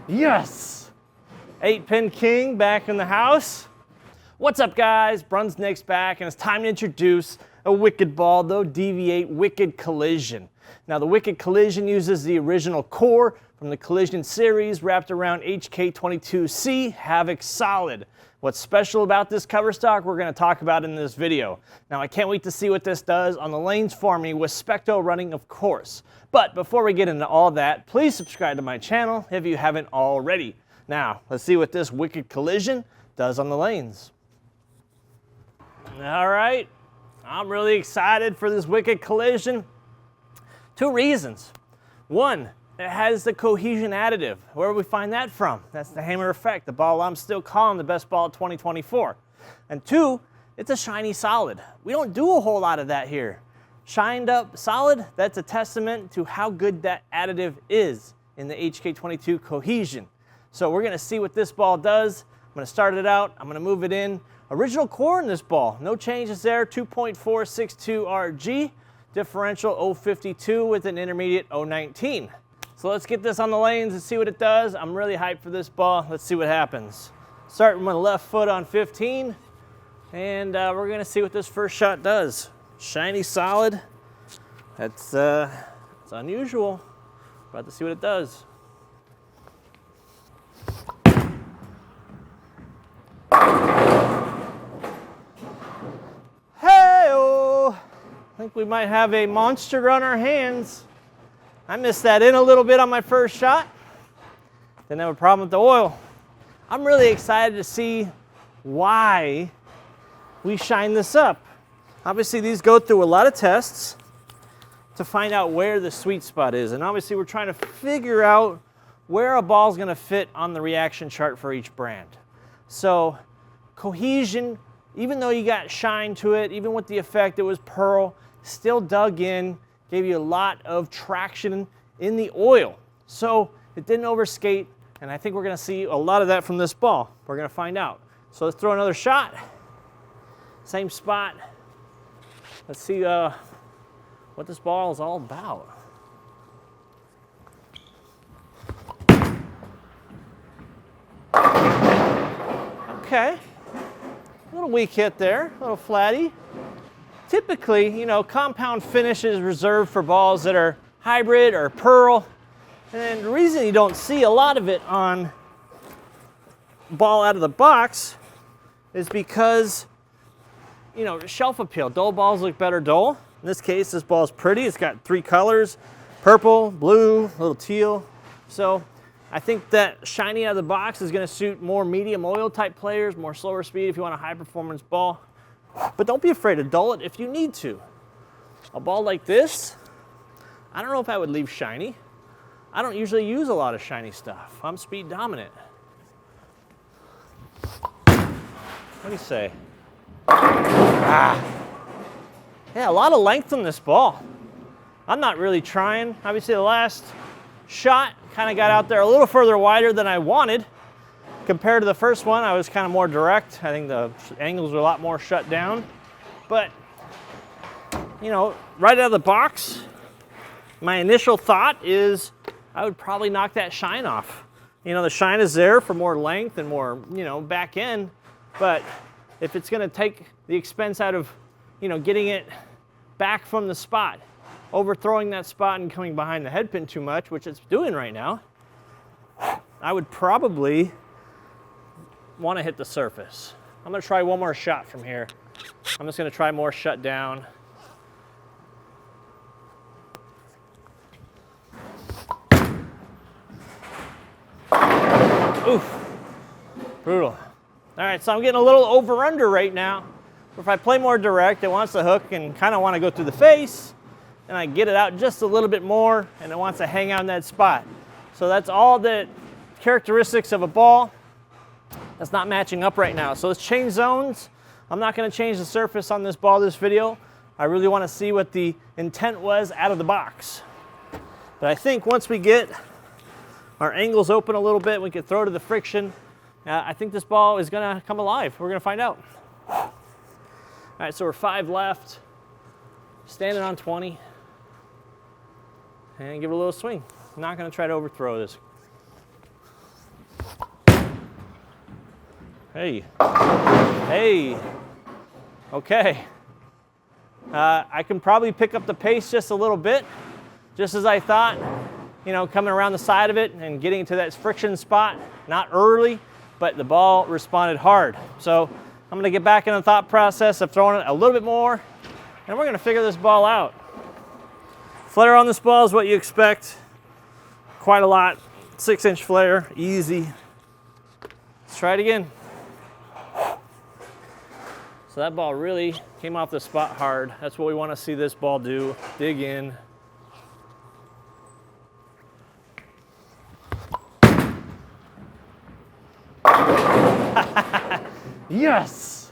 Yes! 8-pin king back in the house. What's up, guys? BrunsNick's back, and it's time to introduce a wicked ball, the DV8 Wicked Collision. Now, the Wicked Collision uses the original core from the Collision series wrapped around HK22C Havoc Solid. What's special about this cover stock, we're going to talk about in this video. Now, I can't wait to see what this does on the lanes for me with SPECTO running, of course. But before we get into all that, please subscribe to my channel if you haven't already. Now, let's see what this Wicked Collision does on the lanes. All right, I'm really excited for this Wicked Collision. 2 reasons. 1, it has the Cohesion additive. Where do we find that from? That's the hammer effect, the ball I'm still calling the best ball of 2024. And 2, it's a shiny solid. We don't do a whole lot of that here. Shined up solid, that's a testament to how good that additive is in the HK22 Cohesion. So we're gonna see what this ball does. I'm gonna start it out, I'm gonna move it in. Original core in this ball, no changes there, 2.462 RG, differential 052 with an intermediate 019. So let's get this on the lanes and see what it does. I'm really hyped for this ball. Let's see what happens. Starting with my left foot on 15, and we're gonna see what this first shot does. Shiny solid, that's it's unusual. About to see what it does. Hey-oh! I think we might have a monster on our hands. I missed that in a little bit on my first shot. Didn't have a problem with the oil. I'm really excited to see why we shine this up. Obviously, these go through a lot of tests to find out where the sweet spot is. And obviously, we're trying to figure out where a ball's gonna fit on the reaction chart for each brand. So, Cohesion, even though you got shine to it, even with the effect, it was pearl, still dug in, gave you a lot of traction in the oil. So it didn't overskate, and I think we're gonna see a lot of that from this ball. We're gonna find out. So let's throw another shot. Same spot. Let's see what this ball is all about. Okay, a little weak hit there, a little flatty. Typically, you know, compound finish is reserved for balls that are hybrid or pearl. And the reason you don't see a lot of it on ball out of the box is because, you know, shelf appeal. Dull balls look better dull. In this case, this ball's pretty. It's got 3 colors, purple, blue, a little teal. So I think that shiny out of the box is gonna suit more medium oil type players, more slower speed if you want a high performance ball. But don't be afraid to dull it if you need to. A ball like this, I don't know if I would leave shiny. I don't usually use a lot of shiny stuff. I'm speed dominant. What do you say? Ah. Yeah, a lot of length on this ball. I'm not really trying. Obviously the last shot kind of got out there a little further wider than I wanted. Compared to the first one, I was kind of more direct. I think the angles were a lot more shut down. But, you know, right out of the box, my initial thought is I would probably knock that shine off. You know, the shine is there for more length and more, you know, back end. But if it's going to take the expense out of, you know, getting it back from the spot, overthrowing that spot and coming behind the head pin too much, which it's doing right now, I would probably want to hit the surface. I'm going to try one more shot from here. I'm just going to try more shut down. Oof, brutal. All right, so I'm getting a little over-under right now. If I play more direct, it wants to hook and kind of want to go through the face, and I get it out just a little bit more, and it wants to hang out in that spot. So that's all the characteristics of a ball that's not matching up right now. So let's change zones. I'm not going to change the surface on this ball this video. I really want to see what the intent was out of the box. But I think once we get our angles open a little bit, we can throw to the friction. I think this ball is going to come alive. We're going to find out. All right, so we're 5 left. Standing on 20. And give it a little swing. I'm not going to try to overthrow this. Hey. Hey. Okay. I can probably pick up the pace just a little bit, just as I thought, you know, coming around the side of it and getting to that friction spot, not early, but the ball responded hard. So I'm gonna get back in the thought process of throwing it a little bit more, and we're gonna figure this ball out. Flare on this ball is what you expect. Quite a lot, 6-inch flare, easy. Let's try it again. So that ball really came off the spot hard. That's what we want to see this ball do. Dig in. Yes!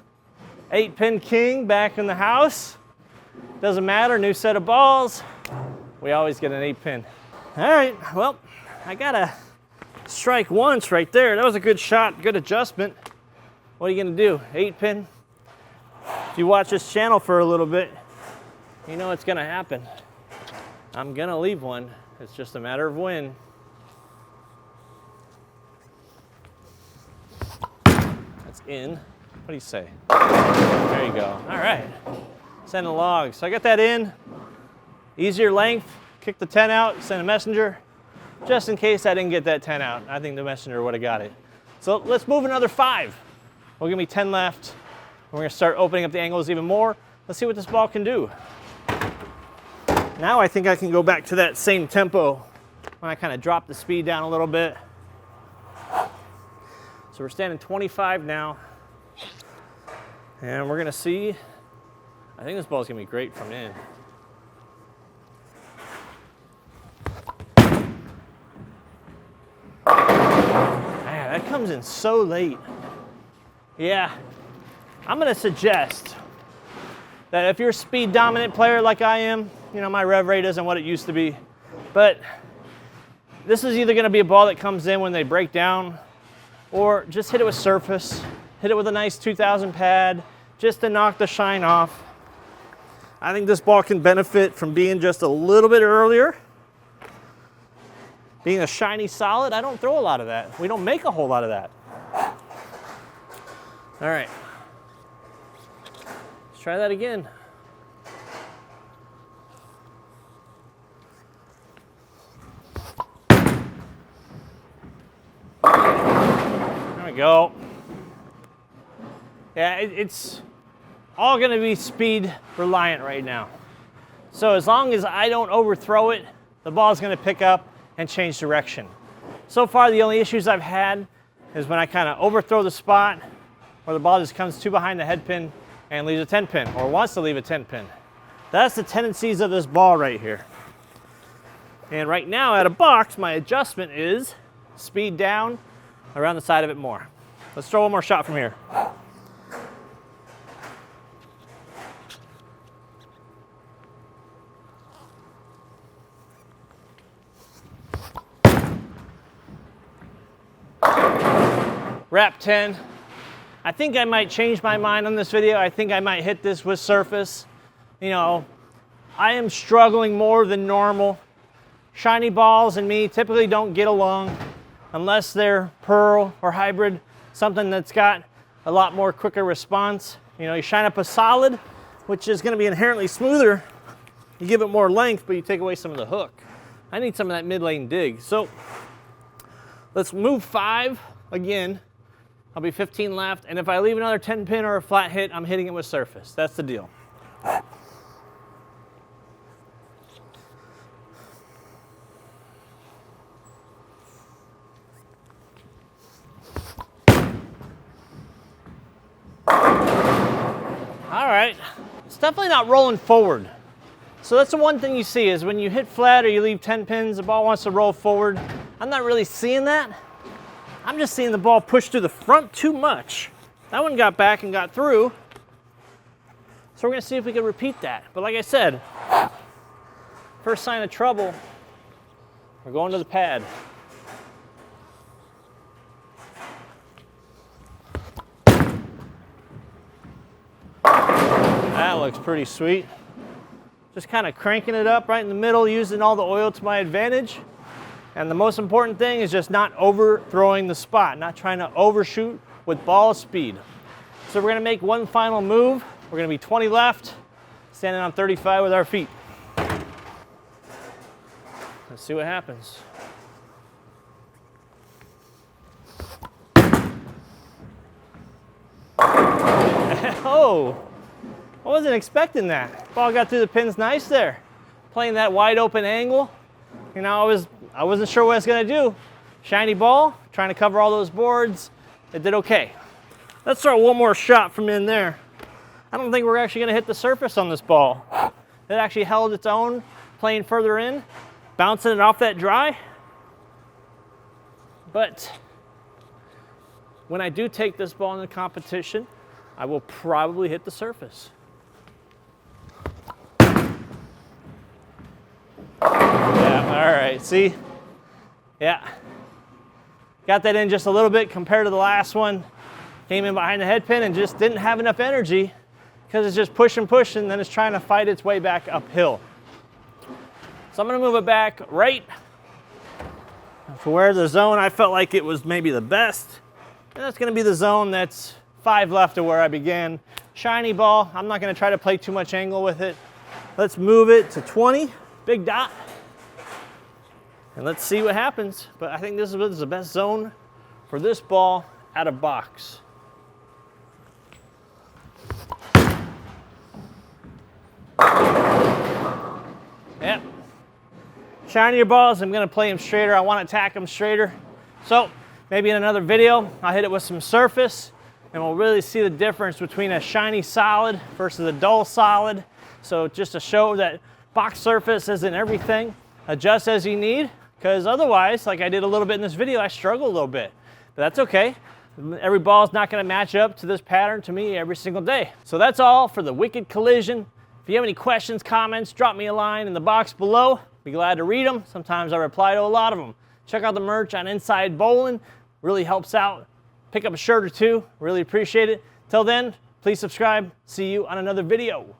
8-pin king back in the house. Doesn't matter, new set of balls. We always get an 8-pin. All right, well, I got a strike once right there. That was a good shot, good adjustment. What are you gonna do, 8-pin? If you watch this channel for a little bit, you know what's gonna happen. I'm gonna leave one. It's just a matter of when. That's in. What do you say? There you go. All right. Send a log. So I got that in. Easier length. Kick the 10 out, send a messenger. Just in case I didn't get that 10 out. I think the messenger would have got it. So let's move another 5. We'll give me 10 left. We're gonna start opening up the angles even more. Let's see what this ball can do. Now I think I can go back to that same tempo when I kind of drop the speed down a little bit. So we're standing 25 now. And we're gonna see, I think this ball's gonna be great from in. Man, that comes in so late. Yeah, I'm gonna suggest that if you're a speed dominant player like I am, you know, my rev rate isn't what it used to be, but this is either gonna be a ball that comes in when they break down, or just hit it with surface, hit it with a nice 2000 pad, just to knock the shine off. I think this ball can benefit from being just a little bit earlier. Being a shiny solid, I don't throw a lot of that. We don't make a whole lot of that. All right, let's try that again. There we go. Yeah, it's all gonna be speed reliant right now. So as long as I don't overthrow it, the ball's gonna pick up and change direction. So far, the only issues I've had is when I kind of overthrow the spot, or the ball just comes too behind the head pin and leaves a 10 pin, or wants to leave a 10 pin. That's the tendencies of this ball right here. And right now, at a box, my adjustment is speed down, around the side of it more. Let's throw one more shot from here. Wrap 10. I think I might change my mind on this video. I think I might hit this with surface. You know, I am struggling more than normal. Shiny balls and me typically don't get along unless they're pearl or hybrid, something that's got a lot more quicker response. You know, you shine up a solid, which is gonna be inherently smoother. You give it more length, but you take away some of the hook. I need some of that mid-lane dig. So let's move 5 again. I'll be 15 left, and if I leave another 10 pin or a flat hit, I'm hitting it with surface. That's the deal. All right, it's definitely not rolling forward. So that's the one thing you see is when you hit flat or you leave 10 pins, the ball wants to roll forward. I'm not really seeing that. I'm just seeing the ball push through the front too much. That one got back and got through. So we're gonna see if we can repeat that. But like I said, first sign of trouble, we're going to the pad. That looks pretty sweet. Just kind of cranking it up right in the middle, using all the oil to my advantage. And the most important thing is just not overthrowing the spot, not trying to overshoot with ball speed. So we're gonna make one final move. We're gonna be 20 left, standing on 35 with our feet. Let's see what happens. Oh, I wasn't expecting that. Ball got through the pins nice there. Playing that wide open angle. You know, I wasn't sure what I was gonna do. Shiny ball, trying to cover all those boards. It did okay. Let's throw one more shot from in there. I don't think we're actually gonna hit the surface on this ball. It actually held its own, playing further in, bouncing it off that dry. But when I do take this ball in the competition, I will probably hit the surface. Yeah, all right, see? Yeah. Got that in just a little bit compared to the last one. Came in behind the head pin and just didn't have enough energy because it's just pushing, then it's trying to fight its way back uphill. So I'm gonna move it back right for where the zone I felt like it was maybe the best. And that's gonna be the zone that's 5 left of where I began. Shiny ball, I'm not gonna try to play too much angle with it. Let's move it to 20, big dot. And let's see what happens. But I think this is the best zone for this ball out of box. Yep. Shinier balls, I'm gonna play them straighter. I wanna attack them straighter. So maybe in another video, I'll hit it with some surface and we'll really see the difference between a shiny solid versus a dull solid. So just to show that box surface isn't everything, adjust as you need, because otherwise, like I did a little bit in this video, I struggle a little bit. But that's okay. Every ball is not gonna match up to this pattern to me every single day. So that's all for the Wicked Collision. If you have any questions, comments, drop me a line in the box below. Be glad to read them. Sometimes I reply to a lot of them. Check out the merch on Inside Bowling. Really helps out. Pick up a shirt or two. Really appreciate it. Till then, please subscribe. See you on another video.